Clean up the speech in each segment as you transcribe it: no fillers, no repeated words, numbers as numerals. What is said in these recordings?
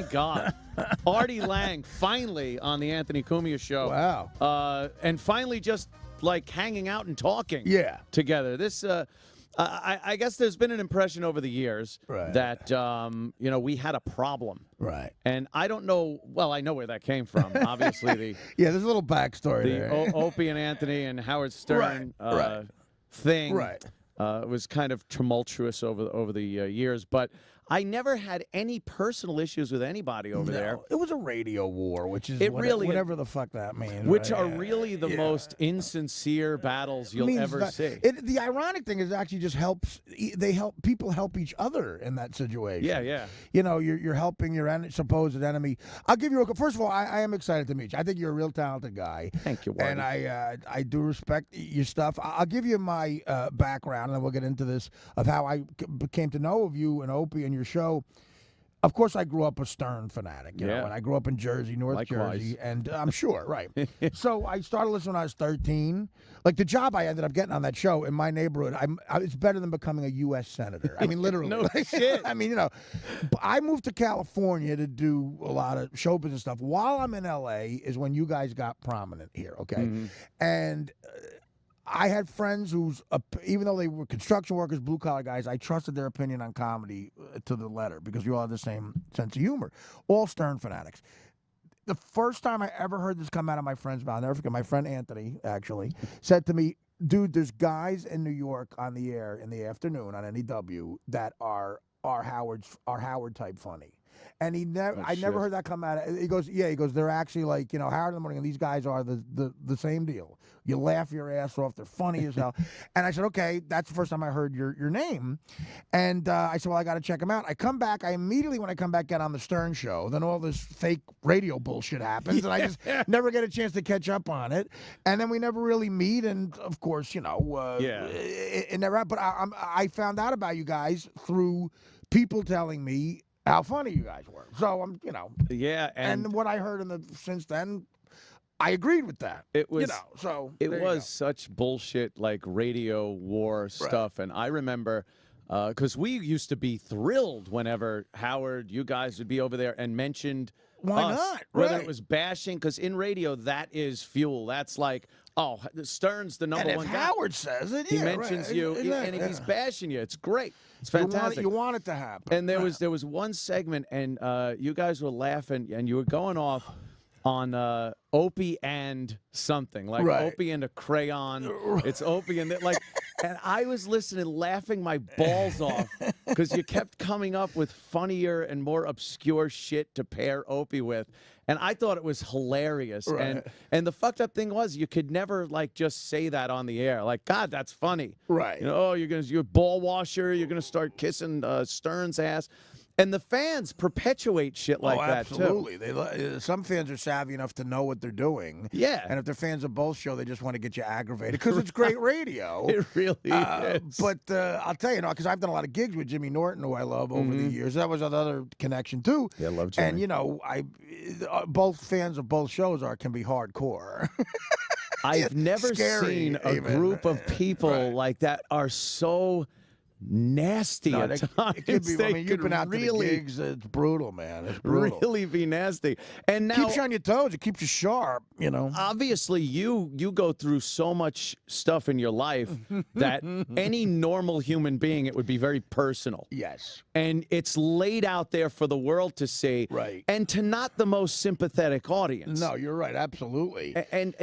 Thank God. Artie Lange finally on the Anthony Cumia show. Wow. And finally just like hanging out and talking together. This I guess there's been an impression over the years that we had a problem. Right. And I don't know, well, I know where that came from. Obviously there's a little backstory there. Opie and Anthony and Howard Stern thing was kind of tumultuous over the years, but I never had any personal issues with anybody over there. It was a radio war, which is whatever the fuck that means. Which are really the most insincere battles you'll ever see. The ironic thing is it actually just helps. People help each other in that situation. Yeah. You're helping your supposed enemy. I'll give you first of all, I am excited to meet you. I think you're a real talented guy. Thank you, Warren. And I do respect your stuff. I'll give you my background, and then we'll get into this of how I came to know of you and Opie and your show. Of course, I grew up a Stern fanatic, and I grew up in Jersey, North Jersey, and I'm sure, right. So I started listening when I was 13. Like the job I ended up getting on that show in my neighborhood, it's better than becoming a U.S. senator. I mean, literally. No shit. I mean, I moved to California to do a lot of show business stuff. While I'm in L.A. is when you guys got prominent here, okay? Mm-hmm. And I had friends even though they were construction workers, blue-collar guys, I trusted their opinion on comedy to the letter because we all had the same sense of humor. All Stern fanatics. The first time I ever heard this come out of my friend's mouth, I'll never forget, my friend Anthony, actually, said to me, dude, there's guys in New York on the air in the afternoon on NEW that are Howard-type funny. And I never heard that come out. He goes, they're actually like, Howard in the Morning, and these guys are the same deal. You laugh your ass off. They're funny as hell. And I said, okay, that's the first time I heard your name. And I said, well, I got to check them out. I come back. When I come back, get on the Stern show. Then all this fake radio bullshit happens, and I just never get a chance to catch up on it. And then we never really meet. And of course, it never. But I found out about you guys through people telling me how funny you guys were. So I'm, and what I heard since then, I agreed with that. It was, such bullshit like radio war stuff, and I remember because we used to be thrilled whenever Howard, you guys would be over there and mentioned why us, not? Whether it was bashing, because in radio that is fuel. That's like, Stern's the number one guy. Howard says it, he mentions you, and if he's bashing you, it's great. It's fantastic. You want it to happen. And there was one segment, and you guys were laughing, and you were going off on Opie and something, like Opie and a crayon. It's Opie and and I was listening, laughing my balls off because you kept coming up with funnier and more obscure shit to pair Opie with. And I thought it was hilarious. Right. And the fucked up thing was you could never just say that on the air. Like, God, that's funny. Right. You're a ball washer. You're going to start kissing Stern's ass. And the fans perpetuate shit like that, absolutely. too. Some fans are savvy enough to know what they're doing. Yeah. And if they're fans of both show, they just want to get you aggravated because it's great radio. It really is. But I'll tell you, because I've done a lot of gigs with Jimmy Norton, who I love over the years. That was another connection, too. Yeah, I love Jimmy. And, both fans of both shows can be hardcore. I've never seen a group of people like that are so nasty at times. It could be, you've been out really, to the gigs. It's brutal, man. It's brutal. Really be nasty. And now, keeps you on your toes. It keeps you sharp, Obviously, you go through so much stuff in your life that any normal human being, it would be very personal. Yes. And it's laid out there for the world to see. Right. And to not the most sympathetic audience. No, you're right. Absolutely. And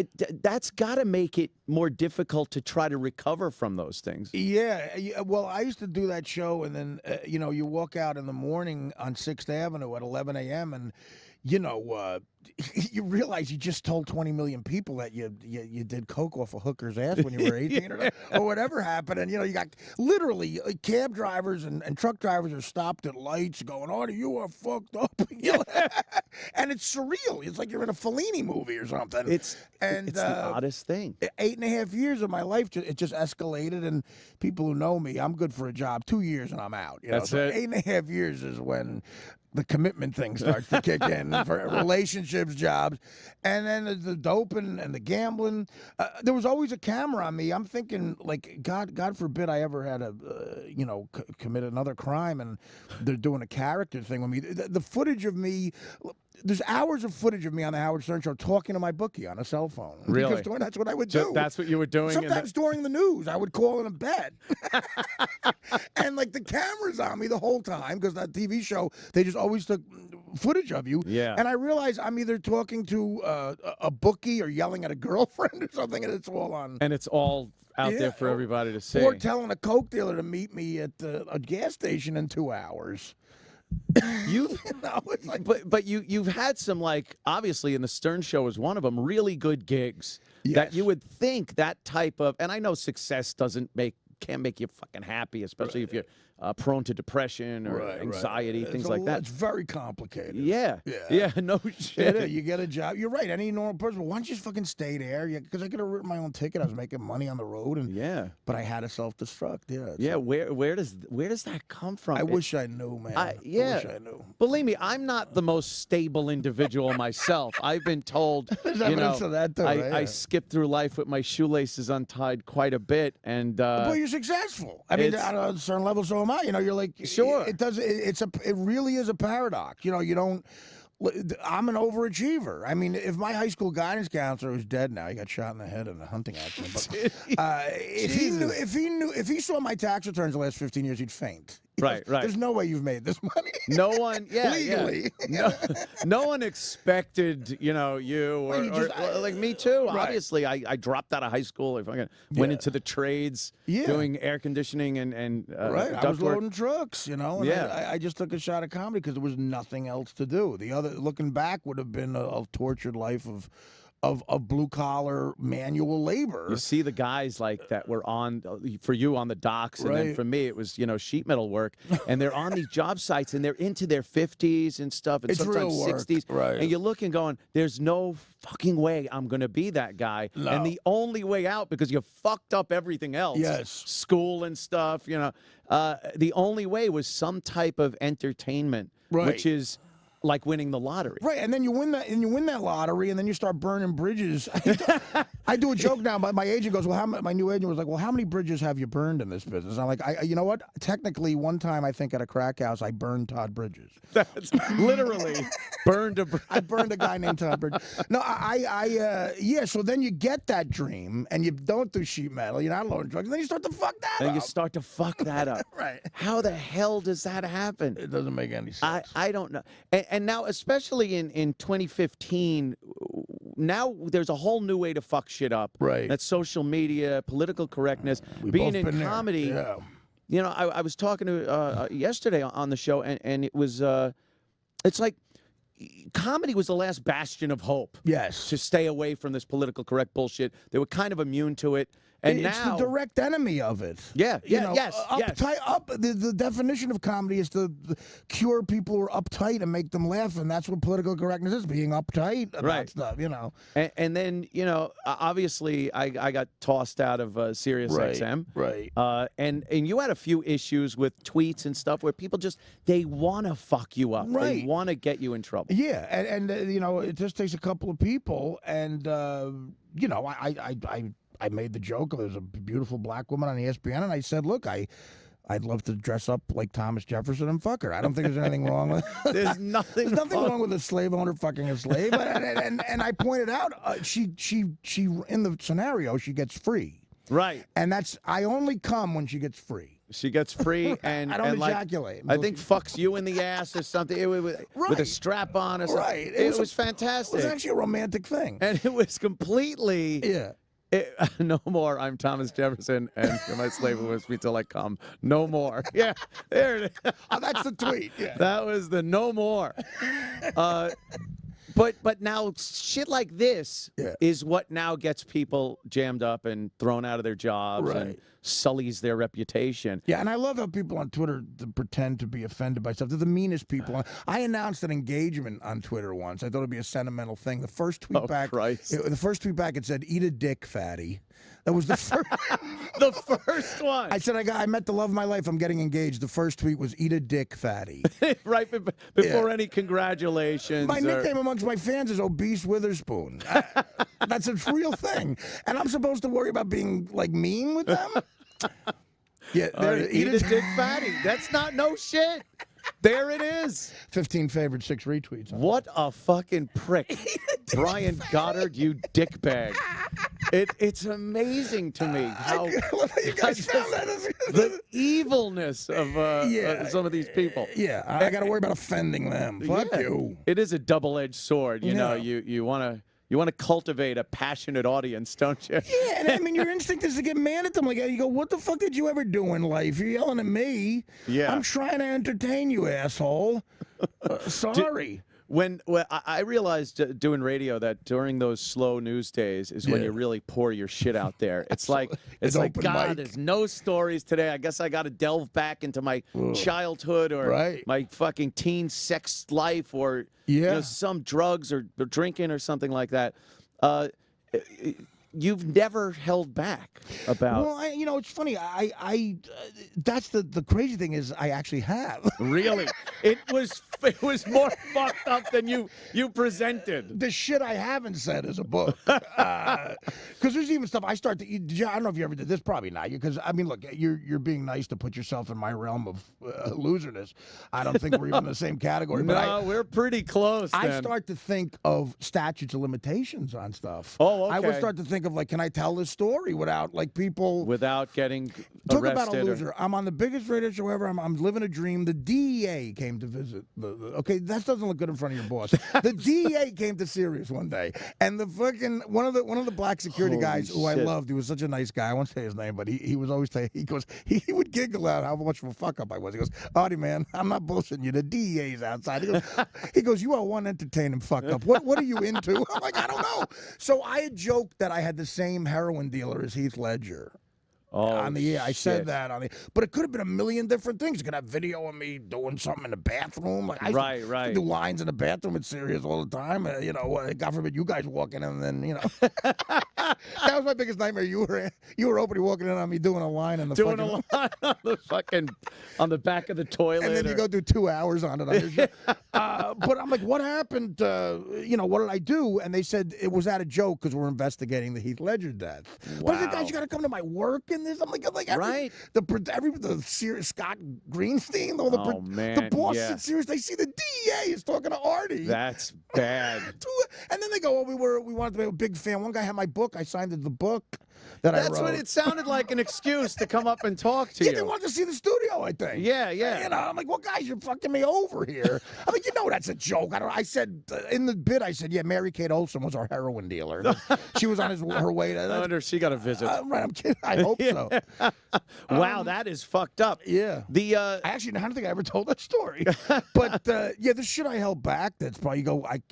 that's got to make it more difficult to try to recover from those things. Yeah. Well, I used to do that show, and then, you walk out in the morning on 6th Avenue at 11 a.m., and, you realize you just told 20 million people that you did coke off a hooker's ass when you were 18 or whatever happened. And, you got literally cab drivers and truck drivers are stopped at lights going, Artie, you are fucked up. And it's surreal. It's like you're in a Fellini movie or something. It's the oddest thing. 8.5 years of my life, it just escalated. And people who know me, I'm good for a job. 2 years and I'm out. That's it. 8.5 years is when the commitment thing starts to kick in for relationships, jobs, and then the doping and the gambling. There was always a camera on me. I'm thinking, like, God forbid I ever had commit another crime, and they're doing a character thing with me. The footage of me. There's hours of footage of me on the Howard Stern Show talking to my bookie on a cell phone. Really? Because that's what I would do. That's what you were doing? Sometimes during the news, I would call in a bed. And, like, the camera's on me the whole time because that TV show, they just always took footage of you. Yeah. And I realize I'm either talking to a bookie or yelling at a girlfriend or something, and it's all on. And it's all out there for everybody to see. Or telling a Coke dealer to meet me at a gas station in 2 hours. But you've had some, like, obviously, in the Stern Show is one of them, really good gigs that you would think that type of, and I know success can't make you fucking happy, especially if you're prone to depression or anxiety, things like that. It's very complicated. Yeah, no shit. You get a job. You're right. Any normal person. Why don't you just fucking stay there? Because I could have written my own ticket. I was making money on the road, but I had to self-destruct. Where does that come from? I wish I knew, man. I wish I knew. Believe me, I'm not the most stable individual myself. I've been told, I skip through life with my shoelaces untied quite a bit, and but you're successful. I mean, at a certain level, so am I. You're like, sure. It really is a paradox. You don't. I'm an overachiever. I mean, if my high school guidance counselor who's dead now, he got shot in the head in a hunting accident. But if he saw my tax returns the last 15 years, he'd faint. Right. There's no way you've made this money. No one, legally. Yeah. No one expected, you or like me too. Right. Obviously, I dropped out of high school. I went into the trades, doing air conditioning and I was loading trucks, And yeah. I just took a shot at comedy because there was nothing else to do. Looking back, would have been a tortured life of blue collar manual labor. You see the guys like that were on for you on the docks, and then for me it was sheet metal work, and they're on these job sites and they're into their 50s and stuff, and it's sometimes real work. 60s, right? And you're looking, going, "There's no fucking way I'm gonna be that guy." No. And the only way out, because you fucked up everything else, school and stuff, the only way was some type of entertainment, which is like winning the lottery. Right, and then you win that lottery, and then you start burning bridges. I do a joke now, but my agent goes, well, my new agent was like, well, how many bridges have you burned in this business? And I'm like, you know what? Technically, one time, I think at a crack house, I burned Todd Bridges. That's literally burned a I burned a guy named Todd Bridges. No, so then you get that dream, and you don't do sheet metal, you're not loading drugs, and then you start to fuck that up. And you start to fuck that up. Right. How the hell does that happen? It doesn't make any sense. I don't know. And now, especially in 2015, now there's a whole new way to fuck shit up. Right. That's social media, political correctness, being in comedy. Yeah. I was talking to yesterday on the show, and it was it's like comedy was the last bastion of hope. Yes. To stay away from this political correct bullshit. They were kind of immune to it. And it's now, the direct enemy of it. Yes. The definition of comedy is to cure people who are uptight and make them laugh, and that's what political correctness is, being uptight about stuff, And then, obviously, I got tossed out of Sirius XM. Right. And you had a few issues with tweets and stuff where people they want to fuck you up. Right. They want to get you in trouble. Yeah, and it just takes a couple of people, and, I made the joke. There's a beautiful black woman on ESPN, and I said, look, I'd love to dress up like Thomas Jefferson and fuck her. I don't think there's anything wrong with it. There's nothing wrong with a slave owner fucking a slave. And I pointed out, she in the scenario, she gets free. Right. And I only come when she gets free. She gets free, and I don't and ejaculate. I think fucks you in the ass or something with a strap on or something. Right. It was fantastic. It was actually a romantic thing. And it was completely... Yeah. No more. I'm Thomas Jefferson, and you're my slave who whips me till I come. No more. Yeah, there it is. Oh, that's the tweet. Yeah. That was the no more. But now shit like this Yeah. is what now gets people jammed up and thrown out of their jobs and Right. sullies their reputation. Yeah, and I love how people on Twitter pretend to be offended by stuff. They're the meanest people. I announced an engagement on Twitter once. I thought it'd be a sentimental thing. The first tweet back, the first tweet back, it said, "Eat a dick, fatty." That was the first. The first one. I said, I met the love of my life. I'm getting engaged. The first tweet was, "Eat a dick, fatty." Right before any congratulations. My nickname amongst my fans is Obese Witherspoon. That's a real thing. And I'm supposed to worry about being, like, mean with them? Yeah, eat a dick, fatty. That's not no shit. There it is. 15 favorites, 6 retweets. What a fucking prick. Brian Goddard, you dickbag. It's amazing to me how you guys found that. the evilness of some of these people. Yeah, I got to worry about offending them. Fuck you. It is a double-edged sword. You know, Yeah. you want to cultivate a passionate audience, don't you? Yeah, and I mean, your instinct is to get mad at them. Like, you go, what the fuck did you ever do in life? You're yelling at me. Yeah. I'm trying to entertain you, asshole. Sorry. When I realized doing radio that during those slow news days is when you really pour your shit out there. It's like It's like open God, mic. there's no stories today. I guess I got to delve back into my childhood or my fucking teen sex life or you know, some drugs or drinking or something like that. You've never held back about. Well, you know, it's funny. That's the crazy thing is I actually have. Really, it was more fucked up than you presented. The shit I haven't said is a book. Because there's even stuff I start to. I don't know if you ever did this. Probably not. Because I mean, look, you're being nice to put yourself in my realm of loserness. I don't think we're even in the same category. No, we're pretty close. I then. start to think of statutes of limitations on stuff. Oh, okay. I would start to think of, like, can I tell this story without, like, people without getting talk arrested. about a loser. I'm on the biggest radio show ever. I'm living a dream. The DEA came to visit. Okay, that doesn't look good in front of your boss. The DEA came to Sirius one day, and the fucking one of the black security guys who I loved. He was such a nice guy. I won't say his name, but he was always saying, he would giggle at how much of a fuck up I was. He goes, "Artie, man, I'm not bullshitting you. The DEA's outside." He goes, "You are one entertaining fuck up. What are you into?" I'm like, "I don't know." So I had joked that I had the same heroin dealer as Heath Ledger. Oh, I said that on the, but it could have been a million different things. You could have video of me doing something in the bathroom. Like I used to do lines in the bathroom at Sirius all the time. You know, God forbid you guys walk in and then, you know, that was my biggest nightmare. You were opening walking in on me doing a line in the doing a line on the back of the toilet, and then you go do 2 hours on it on your show. But I'm like, what happened? You know, what did I do? And they said it was at a joke because we're investigating the Heath Ledger death. Wow. But I said, guys, you got to come to my work in this. I'm like the Sirius Scott Greenstein, the boss at Sirius, they see the DEA is talking to Artie. That's bad. And then they go, "Oh, we wanted to be a big fan." One guy had my book. I signed the book that I wrote. That's what it sounded like, an excuse to come up and talk to you. They wanted to see the studio, I think. Yeah. You know, I'm like, "Well, guys, you're fucking me over here." I'm like, "You know, that's a joke." I said in the bit, I said, "Yeah, Mary Kate Olsen was our heroin dealer. She was on her way to." I wonder if she got a visit. Right, I'm kidding. I hope so. Wow, that is fucked up. Yeah. I don't think I ever told that story. But the shit I held back. That's probably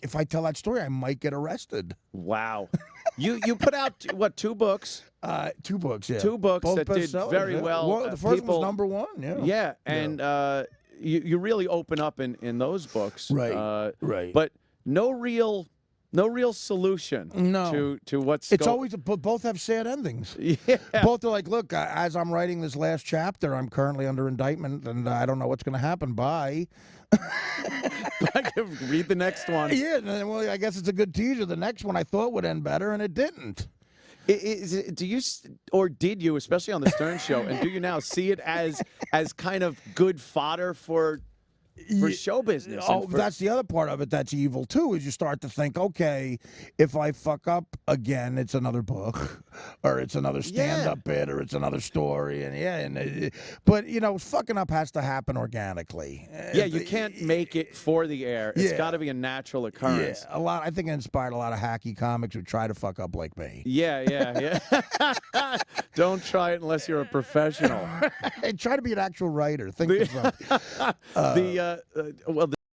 if I tell that story, I might get arrested. Wow. You put out what, 2 books? 2 books, yeah. 2 books Both that did very well. The first was #1, yeah. Yeah, and you really open up in those books. Right, right. But no real solution to what's it's always both have sad endings. Yeah. Both are like, look, as I'm writing this last chapter, I'm currently under indictment, and I don't know what's going to happen. Bye. Read the next one. Yeah, well, I guess it's a good teaser. The next one I thought would end better, and it didn't. Do you, or did you, especially on the Stern Show, and do you now see it as kind of good fodder for show business? That's the other part of it that's evil too, is you start to think, okay, if I fuck up again, it's another book, or it's another stand-up bit, or it's another story, but you know, fucking up has to happen organically. Yeah, you can't make it for the air. It's got to be a natural occurrence. Yeah, I think it inspired a lot of hacky comics who try to fuck up like me. Yeah. Don't try it unless you're a professional. Try to be an actual writer. Think of something.